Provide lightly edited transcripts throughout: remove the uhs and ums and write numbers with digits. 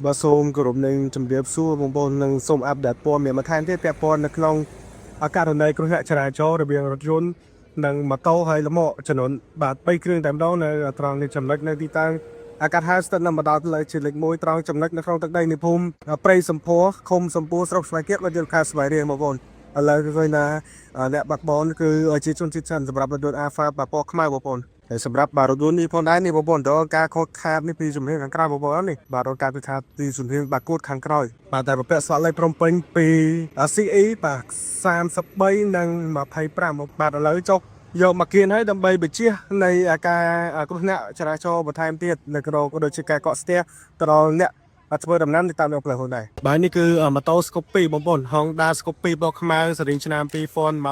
បាទសូមគោរពនឹងជំរាបសួរបងប្អូននិងសូមអាប់ដេតព័ត៌មានបន្ថែមទៀតពាក់ព័ន្ធនៅក្នុងករណីគ្រោះថ្នាក់ចរាចរណ៍រវាងរថយន្តនិងម៉ូតូហើយលំអចំនួនបាទ3គ្រឿងតែម្ដងនៅត្រង់នេះចំណុចនៅទីតាំងកាត់ហៅស្ថិតនៅបណ្ដោយផ្លូវជាលេខ1ត្រង់ចំណុចនៅក្នុងទឹកដីនៃភូមិព្រៃសំភ័រឃុំសំពូស្រុកស្វាយគៀបរដ្ឋយន្តខេត្តស្វាយរៀងបងប្អូនឥឡូវគឺឃើញថាអ្នកបាក់បនគឺជាជនជាតិចិនសម្រាប់រថយន្ត Alpha បាទពណ៌ខ្មៅបងប្អូនហើយសម្រាប់បាទរថយន្តនេះផងដែរនេះបងប្អូនតើការខូចខាតនេះពីជំនាញខាងក្រៅបងប្អូននេះបាទរកការខូចខាតពីជំនាញបាទគួតខាងក្រោយបាទតែប្រពាក់ស្លាកលេខព្រំពេញពី CE បាទ33និង25បាទឥឡូវចុះយកមកគៀនឲ្យដើម្បីបញ្ជានៃការគ្រោះថ្នាក់ចរាចរណ៍បន្ថែមទៀតនៅក្នុងដូចជាការកកស្ទះទៅដល់អ្នកធ្វើដំណើរតាមដងផ្លូវហ្នឹងដែរបាទនេះគឺម៉ូតូ Scoopy បងប្អូន Honda Scoopy ពណ៌ខ្មៅស៊េរីឆ្នាំ2026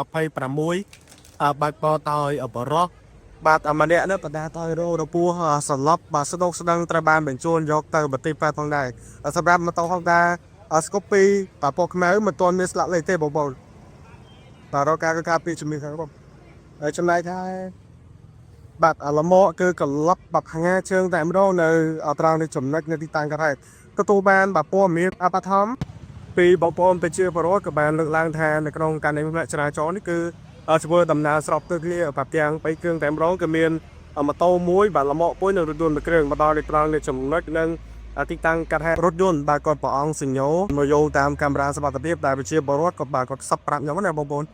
បើកបរដោយបរោះបាទម្នាក់នេះបដាតយរោរពោះសន្លប់បាទស្ដុកស្ដឹងត្រូវបានបញ្ជូនយកទៅប្រទេសប៉ែតផងដែរសម្រាប់ម៉ូតូ Honda Scoopy បាទពណ៌ខ្មៅមិនទាន់មានស្លាកលេខទេបងប្អូនបាទរកការការពីជំនាញខាងបងហើយចំណែកថាបាទលំកគឺក្លឹបបាត់ហាជើងតែម្ដងនៅត្រង់នេះចំណុចនៅទីតាំងកន្លែងទទួលបានបាទព័ត៌មានបឋមពីបងប្អូនប្រជាពលរដ្ឋក៏បានលើកឡើងថានៅក្នុងការនៃចរាចរណ៍នេះគឺធ្វើដំណើរស្របទៅគ្នាបាទទាំង3គ្រឿងតែម្ដងក៏មានម៉ូតូមួយបាទលំកមួយនិងរថយន្តមួយគ្រឿងមកដល់ត្រង់នេះចំណុចនិងទីតាំងកាត់ហេតុរថយន្តបាទគាត់ប្រអងសញ្ញោមកយោងតាមកាមេរ៉ាសុវត្ថិភាពដែលប្រជាពលរដ្ឋក៏បាទគាត់សັບប្រាប់ខ្ញុំណាបងប្អូន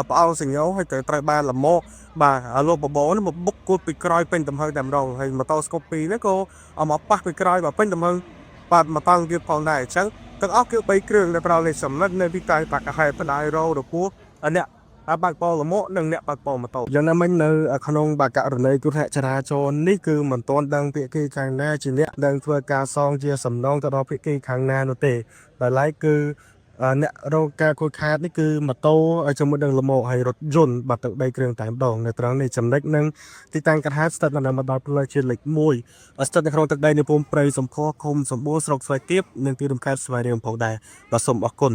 ប្រអងសញ្ញោហើយត្រូវបានលំកបាទលោកបបោនេះមកបុកគូតពីក្រោយពេញទំហឹងតែម្ដងហើយម៉ូតូស្កូពីនេះក៏មកប៉ះពីក្រោយបាទពេញទំហឹងបាទមកតង់ទៀតផងដែរអញ្ចឹងទាំងអស់គឺ3គ្រឿងនៅក្រៅលេខចំណុចនៅទីតាំងបាក់ហេតុបណ្ដោយរោរពោះអ្នកបើកបរលំកនិងអ្នកបើកបរម៉ូតូយ៉ាងណាមិញនៅក្នុងករណីគ្រោះថ្នាក់ចរាចរណ៍នេះគឺមិនទាន់ដឹងភាគីខាងណាជាអ្នកនឹងធ្វើការសងជាសំណងទៅដល់ភាគីខាងណានោះទេដោយឡែកគឺអ្នករកការខូចខាតនេះគឺម៉ូតូជាមួយនឹងលំកហើយរថយន្តបាទទាំង3គ្រឿងតែម្ដងនៅត្រង់នេះចំណុចនឹងទីតាំងកាត់ហេតុស្ថិតនៅបណ្ដោយផ្លូវជាលេខ1ស្ថិតនៅក្នុងទឹកដីនៃភូមិព្រៃសំភ័រឃុំសម្បួរស្រុកស្វាយទៀបនិងទីរួមខេត្តស្វាយរៀងផងដែរបាទសូមអរគុណ